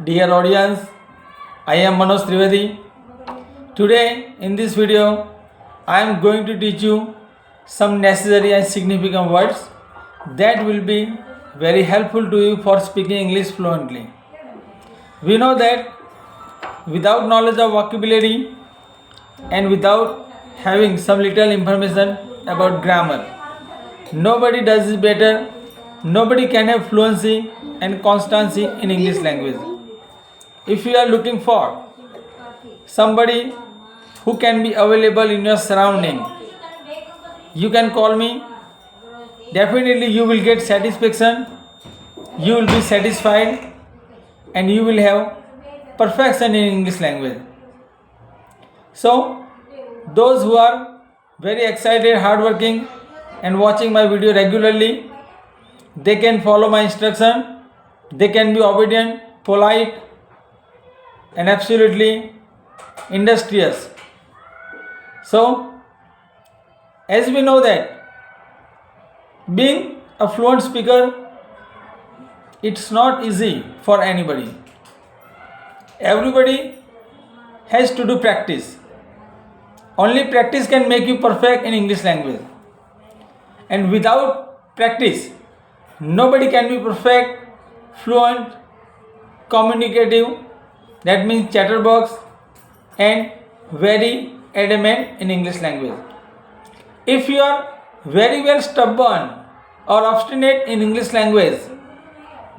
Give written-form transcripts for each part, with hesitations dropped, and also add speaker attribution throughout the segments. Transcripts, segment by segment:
Speaker 1: Dear audience, I am Manoj Trivedi. Today in this video, I am going to teach you some necessary and significant words that will be very helpful to you for speaking English fluently. We know that without knowledge of vocabulary and without having some little information about grammar, nobody does it better. Nobody can have fluency and constancy in English language. If you are looking for somebody who can be available in your surrounding, you can call me. Definitely you will get satisfaction, you will be satisfied, and you will have perfection in English language. So those who are very excited, hardworking and watching my video regularly, they can follow my instruction, they can be obedient, polite and absolutely industrious. So as we know that being a fluent speaker, it's not easy for anybody. Everybody has to do practice. Only practice can make you perfect in English language. And without practice, nobody can be perfect, fluent, communicative, that means chatterbox, and very adamant in English language. If you are very well stubborn or obstinate in English language,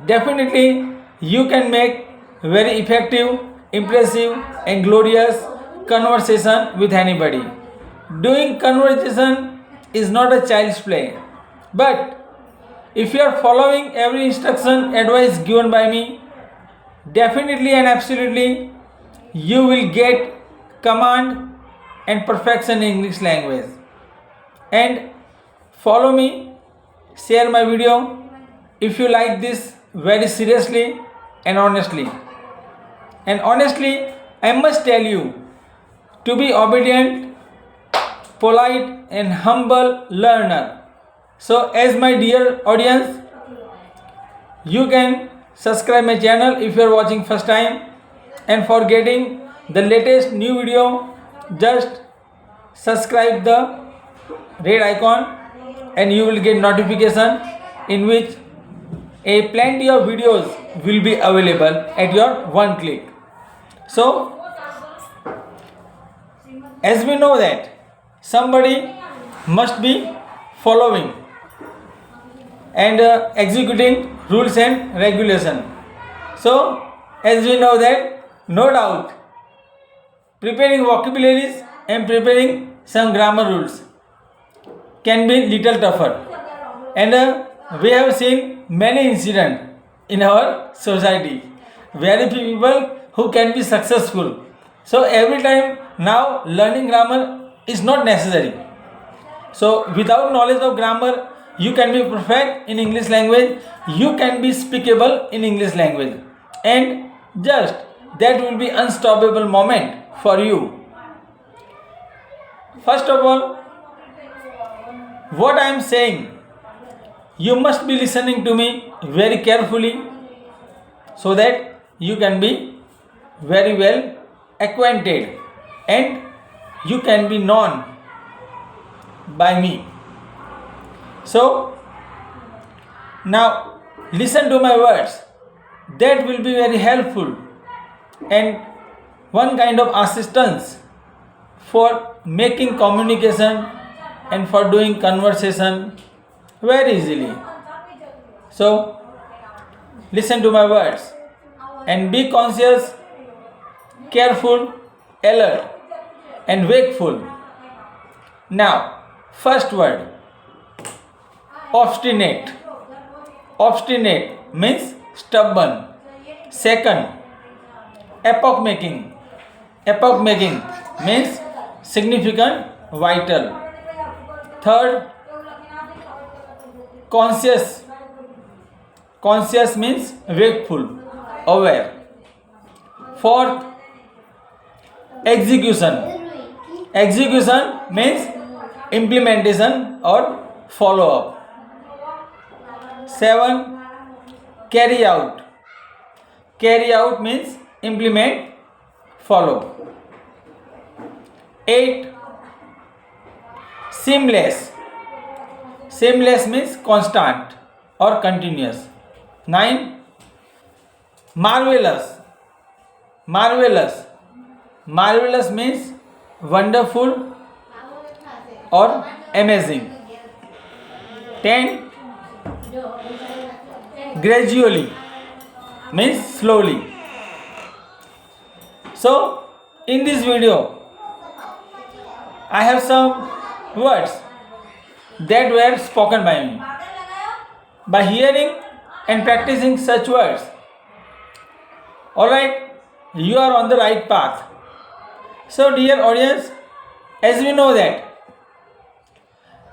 Speaker 1: definitely you can make very effective, impressive and glorious conversation with anybody. Doing conversation is not a child's play, but if you are following every instruction advice given by me, definitely and absolutely you will get command and perfection in English language. And follow me, share my video if you like this very seriously and honestly. And honestly, I must tell you to be obedient, polite and humble learner. So as my dear audience, you can subscribe my channel if you are watching first time, and for getting the latest new video, just subscribe the red icon and you will get notification in which a plenty of videos will be available at your one click. So as we know that somebody must be following and executing rules and regulation. So as we know that no doubt preparing vocabularies and preparing some grammar rules can be little tougher, and we have seen many incidents in our society. Very few people who can be successful. So every time now learning grammar is not necessary. So without knowledge of grammar, you can be perfect in English language, you can be speakable in English language, and just that will be unstoppable moment for you. First of all, what I am saying, you must be listening to me very carefully so that you can be very well acquainted and you can be known by me. So now listen to my words, that will be very helpful and one kind of assistance for making communication and for doing conversation very easily. So listen to my words and be conscious, careful, alert and wakeful. Now first word, obstinate. Obstinate means stubborn. Second, epoch making. Epoch making means significant, vital. Third, conscious. Conscious means wakeful, aware. Fourth, execution. Execution means implementation or follow up. 7, carry out. Carry out means implement, follow. 8. Seamless. Seamless means constant or continuous. 9. Marvelous. Marvelous. Marvelous means wonderful or amazing. 10. Gradually means slowly. So in this video I have some words that were spoken by me. By hearing and practicing such words, alright, you are on the right path. So dear audience, as we know that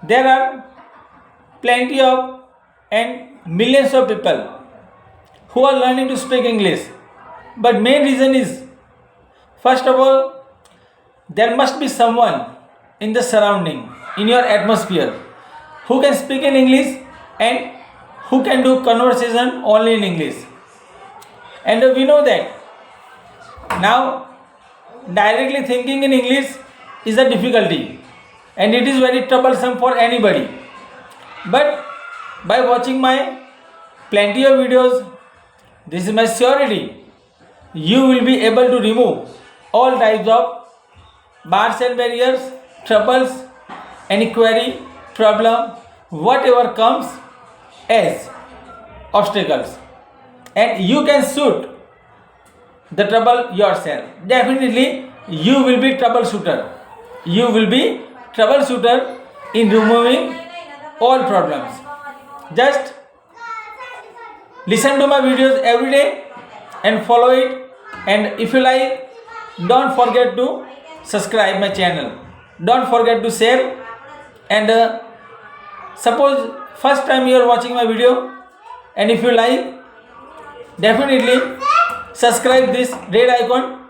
Speaker 1: there are plenty of and millions of people who are learning to speak English, but main reason is, first of all, there must be someone in the surrounding, in your atmosphere, who can speak in English and who can do conversation only in English. And we know that now directly thinking in English is a difficulty and it is very troublesome for anybody. But by watching my plenty of videos, this is my surety, you will be able to remove all types of bars and barriers, troubles, any query, problem, whatever comes as obstacles, and you can suit the trouble yourself. Definitely you will be troubleshooter. You will be troubleshooter in removing all problems. Just listen to my videos every day and follow it, and if you like, don't forget to subscribe my channel. Don't forget to share, and suppose first time you are watching my video and if you like, definitely subscribe this red icon,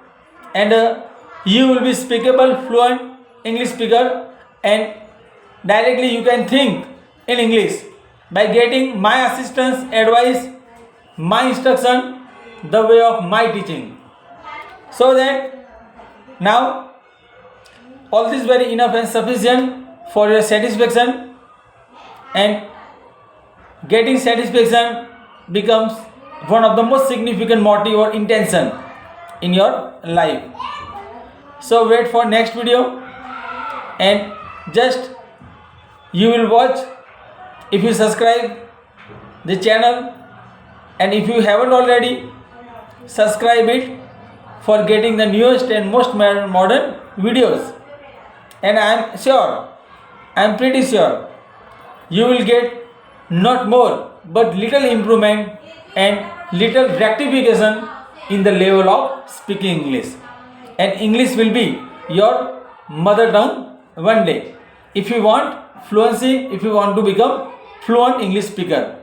Speaker 1: and you will be speakable fluent English speaker, and directly you can think in English by getting my assistance, advice, my instruction, the way of my teaching. So that now all this very enough and sufficient for your satisfaction, and getting satisfaction becomes one of the most significant motive or intention in your life. So wait for next video, and just you will watch if you subscribe the channel, and if you haven't already, subscribe it for getting the newest and most modern videos. And I am pretty sure you will get not more but little improvement and little rectification in the level of speaking English, and English will be your mother tongue one day. If you want fluency, if you want to become fluent English speaker.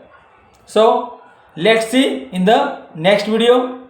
Speaker 1: So let's see in the next video.